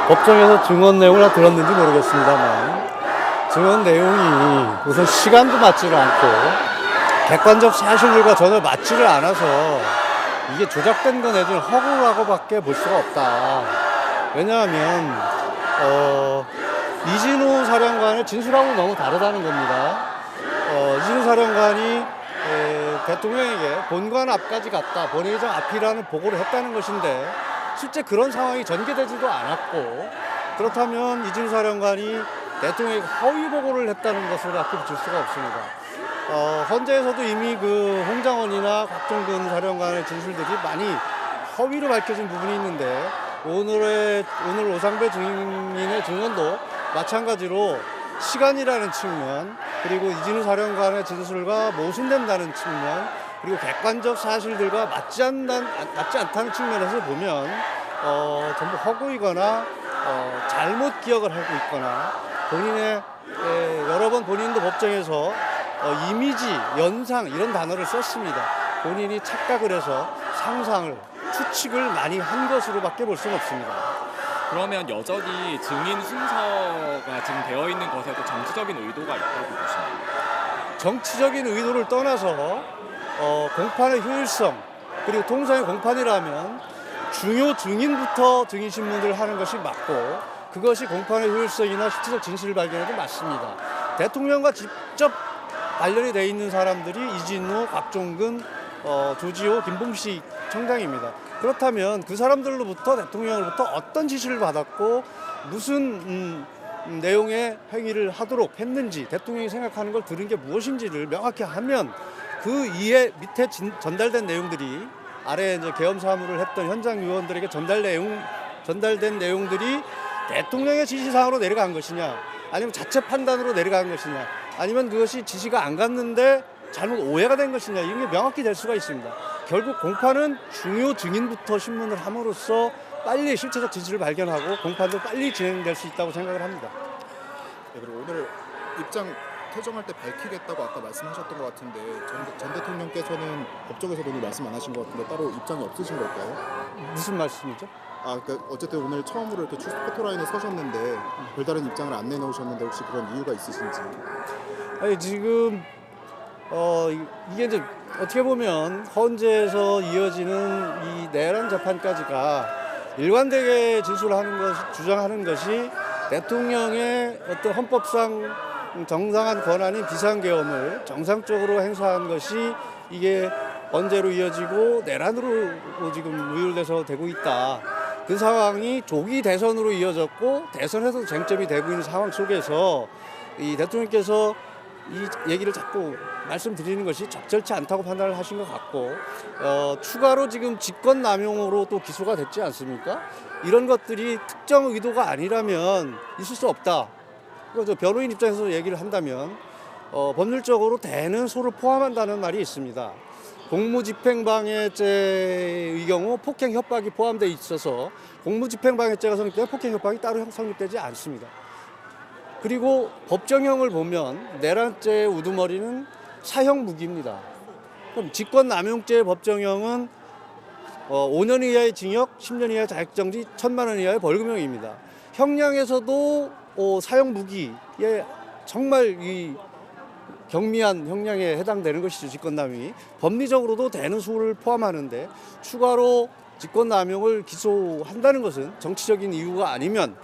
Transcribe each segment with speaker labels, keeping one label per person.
Speaker 1: 법정에서 증언 내용을 다 들었는지 모르겠습니다만 증언 내용이 우선 시간도 맞지를 않고 객관적 사실들과 전혀 맞지를 않아서 이게 조작된 거 내지는 허구라고밖에 볼 수가 없다. 왜냐하면 이진우 사령관의 진술하고 너무 다르다는 겁니다. 이진우 사령관이 대통령에게 본관 앞까지 갔다, 본회의장 앞이라는 보고를 했다는 것인데 실제 그런 상황이 전개되지도 않았고, 그렇다면 이진우 사령관이 대통령에게 허위 보고를 했다는 것으로밖에 줄 수가 없습니다. 헌재에서도 이미 그 홍장원이나 곽종근 사령관의 진술들이 많이 허위로 밝혀진 부분이 있는데 오늘 오상배 증인의 증언도 마찬가지로 시간이라는 측면, 그리고 이진우 사령관의 진술과 모순된다는 측면, 그리고 객관적 사실들과 맞지 않다는 측면에서 보면 전부 허구이거나 잘못 기억을 하고 있거나 본인의 여러 번 본인도 법정에서 이미지, 연상 이런 단어를 썼습니다. 본인이 착각을 해서 상상을, 추측을 많이 한 것으로밖에 볼 수는 없습니다.
Speaker 2: 그러면 여전히 증인 순서가 지금 되어 있는 것에도 정치적인 의도가 있다고 보시나요?
Speaker 1: 정치적인 의도를 떠나서 공판의 효율성, 그리고 통상의 공판이라면 중요 증인부터 증인 신문을 하는 것이 맞고, 그것이 공판의 효율성이나 실체적 진실 발견에도 맞습니다. 대통령과 직접 관련이 돼 있는 사람들이 이진우, 곽종근, 조지호, 김봉식 청장입니다. 그렇다면 그 사람들로부터 대통령으로부터 어떤 지시를 받았고 무슨 내용의 행위를 하도록 했는지, 대통령이 생각하는 걸 들은 게 무엇인지를 명확히 하면 그 이에 밑에 전달된 내용들이, 아래 이제 계엄 사무를 했던 현장 요원들에게 전달된 내용들이 대통령의 지시사항으로 내려간 것이냐, 아니면 자체 판단으로 내려간 것이냐, 아니면 그것이 지시가 안 갔는데 잘못 오해가 된 것이냐, 이런 게 명확히 될 수가 있습니다. 결국 공판은 중요 증인부터 신문을 함으로써 빨리 실체적 진실을 발견하고 공판도 빨리 진행될 수 있다고 생각을 합니다.
Speaker 3: 네, 그리고 오늘 입장 퇴정할 때 밝히겠다고 아까 말씀하셨던 것 같은데 전 대통령께서는 법정에서도 오늘 말씀 안 하신 것 같은데 따로 입장이 없으신 걸까요?
Speaker 1: 무슨 말씀이죠?
Speaker 3: 그러니까 어쨌든 오늘 처음으로 이렇게 추스 포토라인에 서셨는데 별다른 입장을 안 내놓으셨는데 혹시 그런 이유가 있으신지?
Speaker 1: 아니, 지금 이게 이제 어떻게 보면 헌재에서 이어지는 이 내란 재판까지가 일관되게 주장하는 것이 대통령의 어떤 헌법상 정당한 권한인 비상계엄을 정상적으로 행사한 것이 이게 언제로 이어지고 내란으로 지금 무율돼서 되고 있다. 그 상황이 조기 대선으로 이어졌고 대선에서도 쟁점이 되고 있는 상황 속에서 이 대통령께서 이 얘기를 자꾸 말씀드리는 것이 적절치 않다고 판단을 하신 것 같고, 추가로 지금 직권남용으로 또 기소가 됐지 않습니까? 이런 것들이 특정 의도가 아니라면 있을 수 없다. 그래서 변호인 입장에서 얘기를 한다면 법률적으로 대는 소를 포함한다는 말이 있습니다. 공무집행방해죄의 경우 폭행 협박이 포함되어 있어서 공무집행방해죄가 성립되면 폭행 협박이 따로 성립되지 않습니다. 그리고 법정형을 보면 내란죄의 우두머리는 사형 무기입니다. 그럼 직권남용죄의 법정형은 5년 이하의 징역, 10년 이하의 자격정지, 1,000만 원 이하의 벌금형입니다. 형량에서도 사형 무기에 정말 이 경미한 형량에 해당되는 것이죠. 직권남용이 법리적으로도 되는 수를 포함하는데 추가로 직권남용을 기소한다는 것은 정치적인 이유가 아니면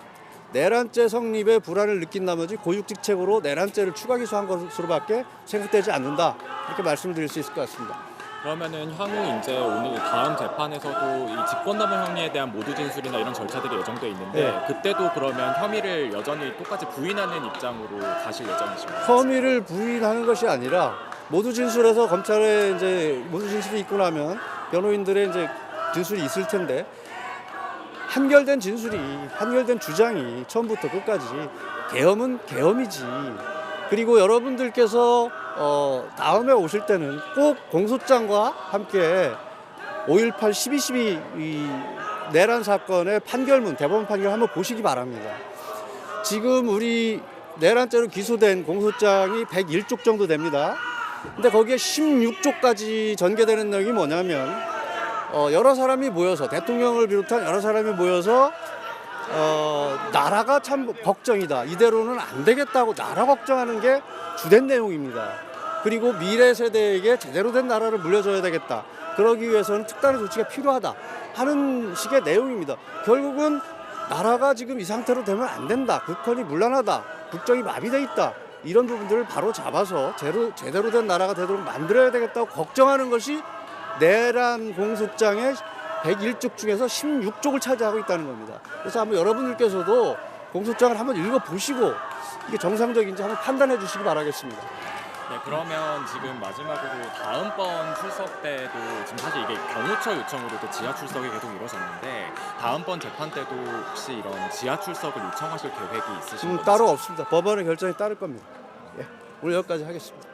Speaker 1: 내란죄 성립에 불안을 느낀 나머지 고육직책으로 내란죄를 추가 기소한 것으로밖에 생각되지 않는다, 이렇게 말씀드릴 수 있을 것 같습니다.
Speaker 2: 그러면은 향후 이제 오늘 다음 재판에서도 이 직권남용 혐의에 대한 모두 진술이나 이런 절차들이 예정돼 있는데
Speaker 1: 네.
Speaker 2: 그때도 그러면 혐의를 여전히 똑같이 부인하는 입장으로 가실 예정이신가요?
Speaker 1: 혐의를 부인하는 것이 아니라 모두 진술에서 검찰에 이제 모두 진술이 있고 나면 변호인들의 이제 진술이 있을 텐데, 한결된 주장이 처음부터 끝까지 계엄은 계엄이지. 그리고 여러분들께서 다음에 오실 때는 꼭 공소장과 함께 5.18 12.12 이 내란 사건의 판결문, 대법원 판결 한번 보시기 바랍니다. 지금 우리 내란죄로 기소된 공소장이 101쪽 정도 됩니다. 근데 거기에 16쪽까지 전개되는 내용이 뭐냐면 여러 사람이 모여서, 대통령을 비롯한 여러 사람이 모여서 나라가 참 걱정이다. 이대로는 안 되겠다고 나라 걱정하는 게 주된 내용입니다. 그리고 미래 세대에게 제대로 된 나라를 물려줘야 되겠다. 그러기 위해서는 특단의 조치가 필요하다 하는 식의 내용입니다. 결국은 나라가 지금 이 상태로 되면 안 된다. 국헌이 문란하다. 국정이 마비돼 있다. 이런 부분들을 바로 잡아서 제대로 된 나라가 되도록 만들어야 되겠다고 걱정하는 것이 내란 공소장의 101쪽 중에서 16쪽을 차지하고 있다는 겁니다. 그래서 한번 여러분들께서도 공소장을 한번 읽어보시고 이게 정상적인지 한번 판단해 주시기 바라겠습니다.
Speaker 2: 네, 그러면 지금 마지막으로 다음번 출석 때도 지금 사실 이게 경호처 요청으로도 지하 출석이 계속 이루어졌는데 다음번 재판 때도 혹시 이런 지하 출석을 요청하실 계획이 있으신 건지?
Speaker 1: 따로 없습니다. 법원의 결정에 따를 겁니다. 예, 오늘 여기까지 하겠습니다.